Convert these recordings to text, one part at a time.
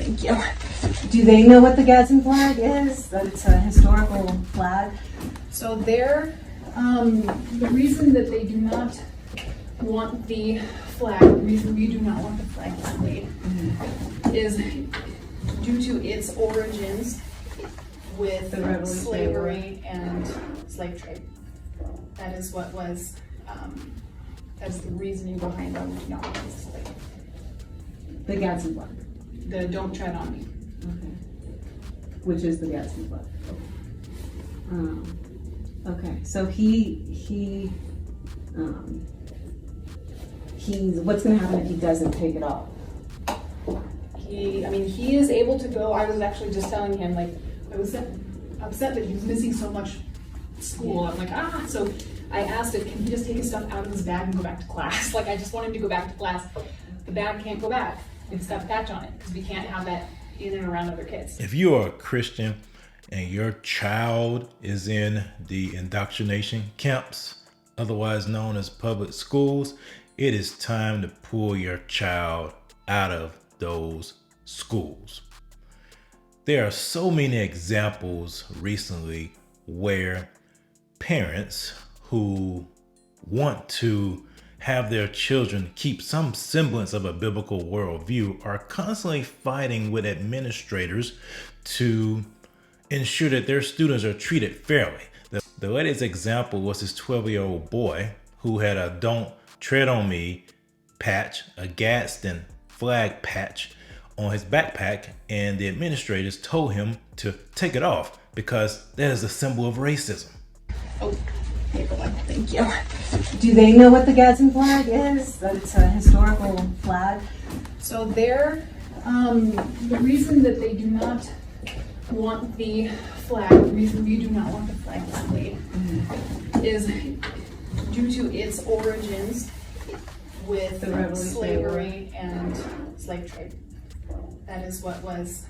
Thank you. Do they know what the Gadsden flag is? That it's a historical flag? So the reason that they do not want the flag, the reason we do not want the flag displayed is due to its origins with slavery and slave trade. That is what was, that is the reasoning behind why we do not want this displayed. The Gadsden flag? The don't tread on me. Okay. Which is the Gadsden flag? Okay, so he's, what's gonna happen if he doesn't take it off? He is able to go. I was actually just telling him, like, I was upset that he was missing so much school. I'm like, so I asked him, can he just take his stuff out of his bag and go back to class? Like, I just want him to go back to class. The bag can't go back. It's got a patch on it because we can't have that in and around other kids. If you are a Christian and your child is in the indoctrination camps, otherwise known as public schools, it is time to pull your child out of those schools. There are so many examples recently where parents who want to have their children keep some semblance of a biblical worldview are constantly fighting with administrators to ensure that their students are treated fairly. The latest example was this 12-year-old boy who had a "Don't Tread on Me" patch, a Gadsden flag patch on his backpack, and the administrators told him to take it off because that is a symbol of racism. Oh, paperback. Thank you. Do they know what the Gadsden flag is? That it's a historical flag? So the reason that they do not want the flag, the reason we do not want the flag displayed is due to its origins with slavery and slave trade. That is what was,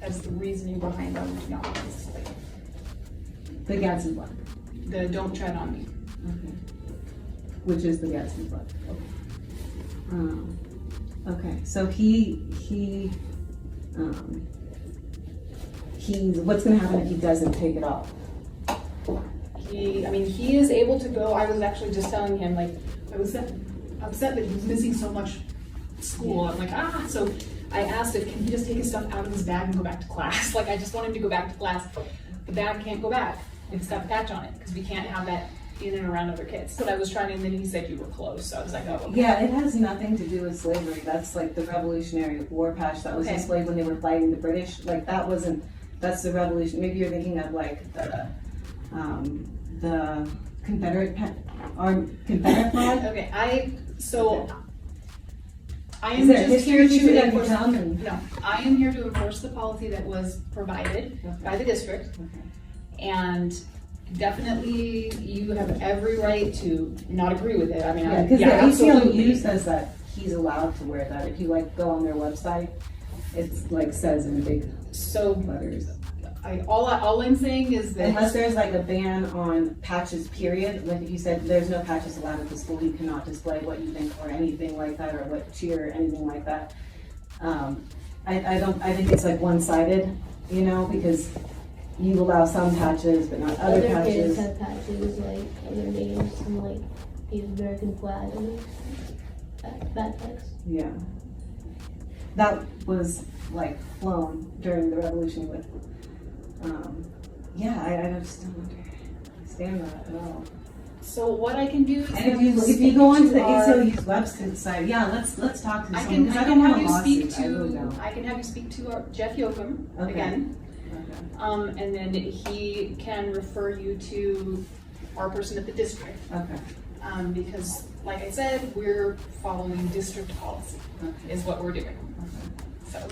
that is the reasoning behind why we do not want this displayed. The Gadsden flag? The don't tread on me. Okay. Which is the Gadsden flag? Okay, so he's, what's gonna happen if he doesn't take it off? He is able to go. I was actually just telling him, like, I was upset that he was missing so much school. I'm like, so I asked him, can he just take his stuff out of his bag and go back to class? Like, I just want him to go back to class. The bag can't go back. It's got a patch on it because we can't have that in and around other kids. So I was trying, and then he said you were close. So I was like, oh, okay. Yeah, it has nothing to do with slavery. That's like the Revolutionary War patch that was displayed when they were fighting the British. Like that's the revolution. Maybe you're thinking of like the Confederate Confederate flag. Okay, I am Is there just history here to that you enforce. tell me? No, I am here to enforce the policy that was provided by the district. Okay. And definitely you have every right to not agree with it. Because the absolutely. ACLU says that he's allowed to wear that. If you like go on their website, it's like says in big letters. All I'm saying is that Unless there's like a ban on patches, period. Like if you said there's no patches allowed at the school, you cannot display what you think or anything like that, or what cheer or anything like that. I think it's like one-sided, because you allow some patches but not other patches. Kids have patches like other names and like the American flag and backpacks. Yeah. That was like flown during the revolution with, I just don't understand that at all. so what I can do is And if you go onto the ACLU's website, let's talk to I someone. can, 'cause I I can don't want have a you lawsuit. speak I really to don't. I can have you speak to Jeff Yoakum again. Okay. And then he can refer you to our person at the district. Okay. Because like I said, we're following district policy is what we're doing. So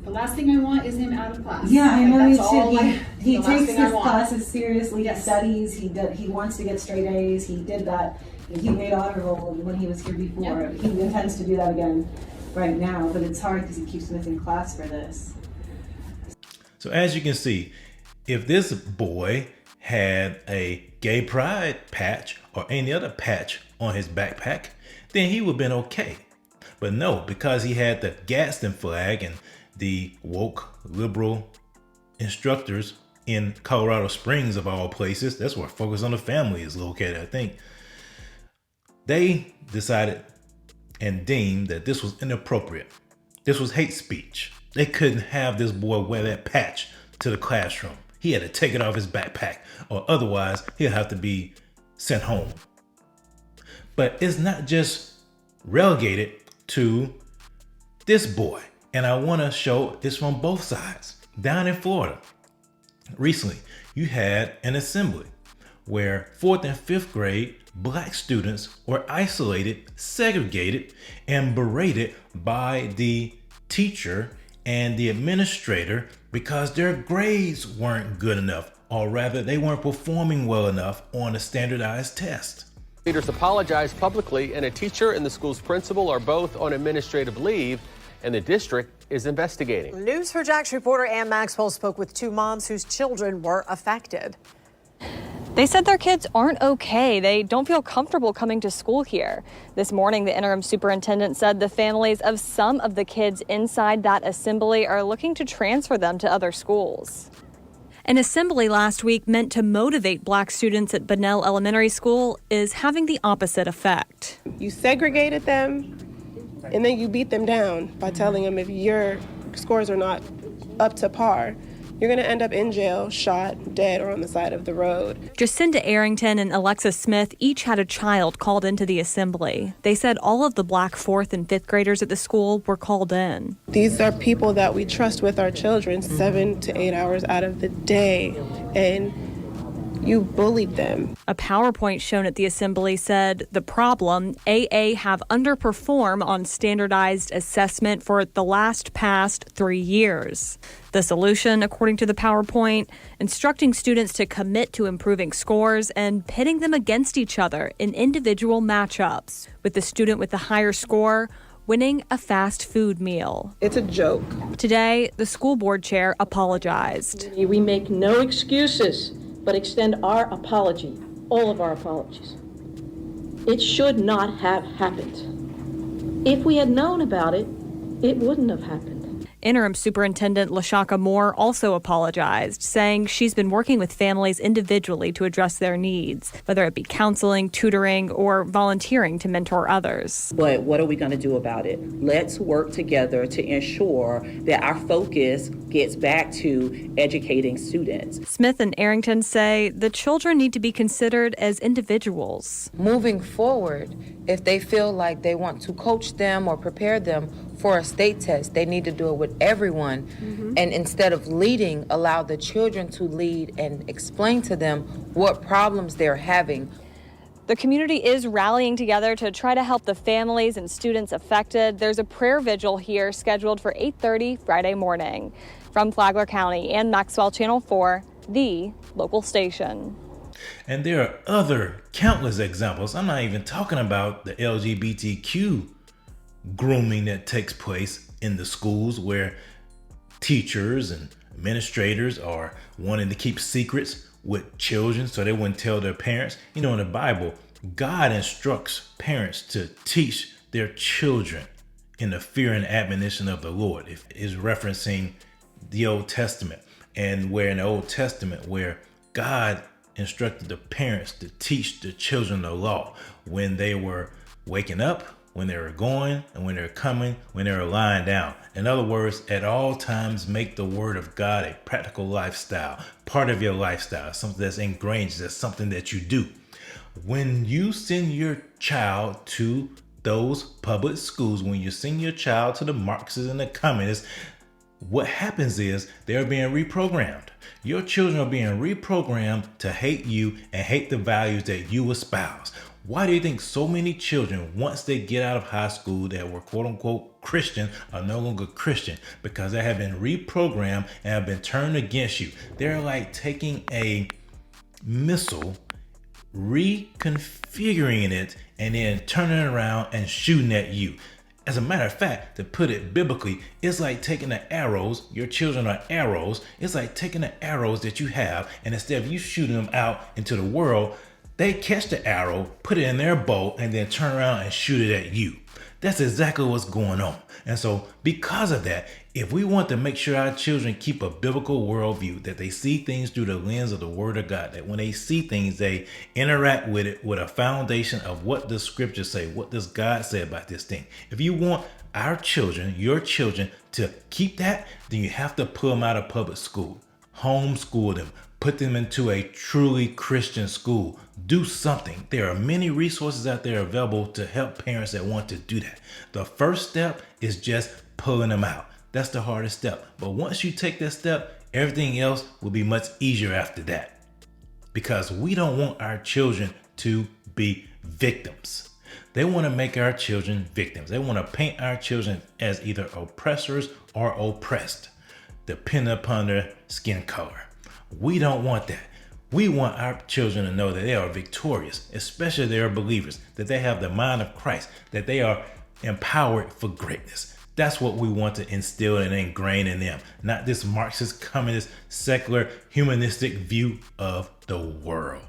the last thing I want is him out of class. Yeah, I know That's he all, should. He the last takes thing I his want. classes seriously. Yes. He studies. He wants to get straight A's. He did that. He made honor roll when he was here before. Yep. He intends to do that again right now, but it's hard because he keeps missing class for this. So as you can see, if this boy had a gay pride patch or any other patch on his backpack, then he would have been okay. But no, because he had the Gadsden flag and the woke liberal instructors in Colorado Springs, of all places, that's where Focus on the Family is located, I think. They decided and deemed that this was inappropriate. This was hate speech. They couldn't have this boy wear that patch to the classroom. He had to take it off his backpack, or otherwise he'll have to be sent home. But it's not just relegated to this boy. And I want to show this from both sides. Down in Florida, recently, you had an assembly where 4th and 5th grade Black students were isolated, segregated, and berated by the teacher and the administrator because their grades weren't good enough, or rather they weren't performing well enough on a standardized test. Leaders apologized publicly, and a teacher and the school's principal are both on administrative leave, and the district is investigating. News4Jax reporter Ann Maxwell spoke with two moms whose children were affected. They said their kids aren't okay. They don't feel comfortable coming to school here. This morning, the interim superintendent said the families of some of the kids inside that assembly are looking to transfer them to other schools. An assembly last week meant to motivate Black students at Bunnell Elementary School is having the opposite effect. You segregated them, and then you beat them down by telling them if your scores are not up to par, you're going to end up in jail, shot, dead, or on the side of the road. Jacinda Arrington and Alexa Smith each had a child called into the assembly. They said all of the Black 4th and 5th graders at the school were called in. These are people that we trust with our children 7 to 8 hours out of the day, and you bullied them. A PowerPoint shown at the assembly said the problem, AA have underperformed on standardized assessment for the past 3 years. The solution, according to the PowerPoint, instructing students to commit to improving scores and pitting them against each other in individual matchups, with the student with the higher score winning a fast food meal. It's a joke. Today, the school board chair apologized. We make no excuses, but extend our apology, all of our apologies. It should not have happened. If we had known about it, it wouldn't have happened. Interim Superintendent LaShaka Moore also apologized, saying she's been working with families individually to address their needs, whether it be counseling, tutoring, or volunteering to mentor others. But what are we going to do about it? Let's work together to ensure that our focus gets back to educating students. Smith and Arrington say the children need to be considered as individuals. Moving forward, if they feel like they want to coach them or prepare them for a state test, they need to do it with everyone. And instead of leading, allow the children to lead and explain to them what problems they're having. The community is rallying together to try to help the families and students affected. There's a prayer vigil here scheduled for 8:30 Friday morning. From Flagler County and Maxwell Channel 4, the local station. And there are other countless examples. I'm not even talking about the LGBTQ grooming that takes place in the schools, where teachers and administrators are wanting to keep secrets with children so they wouldn't tell their parents. You know, in the Bible, God instructs parents to teach their children in the fear and admonition of the Lord. It is referencing the Old Testament, and where in the Old Testament where God instructed the parents to teach the children the law when they were waking up, when they were going, and when they're coming, when they're lying down. In other words, at all times, make the word of God a practical lifestyle, part of your lifestyle, something that's ingrained, that's something that you do. When you send your child to those public schools, when you send your child to the Marxists and the communists, what happens is they're being reprogrammed. Your children are being reprogrammed to hate you and hate the values that you espouse. Why do you think so many children, once they get out of high school that were quote unquote Christian, are no longer Christian? Because they have been reprogrammed and have been turned against you. They're like taking a missile, reconfiguring it, and then turning it around and shooting at you. As a matter of fact, to put it biblically, it's like taking the arrows, your children are arrows, it's like taking the arrows that you have, and instead of you shooting them out into the world, they catch the arrow, put it in their bow, and then turn around and shoot it at you. That's exactly what's going on. And so because of that, if we want to make sure our children keep a biblical worldview, that they see things through the lens of the Word of God, that when they see things, they interact with it with a foundation of what does Scripture say, what does God say about this thing. If you want our children, your children, to keep that, then you have to pull them out of public school, homeschool them, put them into a truly Christian school. Do something. There are many resources out there available to help parents that want to do that. The first step is just pulling them out. That's the hardest step. But once you take that step, everything else will be much easier after that. Because we don't want our children to be victims. They want to make our children victims. They want to paint our children as either oppressors or oppressed, depending upon their skin color. We don't want that. We want our children to know that they are victorious, especially they are believers, that they have the mind of Christ, that they are empowered for greatness. That's what we want to instill and ingrain in them, not this Marxist, communist, secular, humanistic view of the world.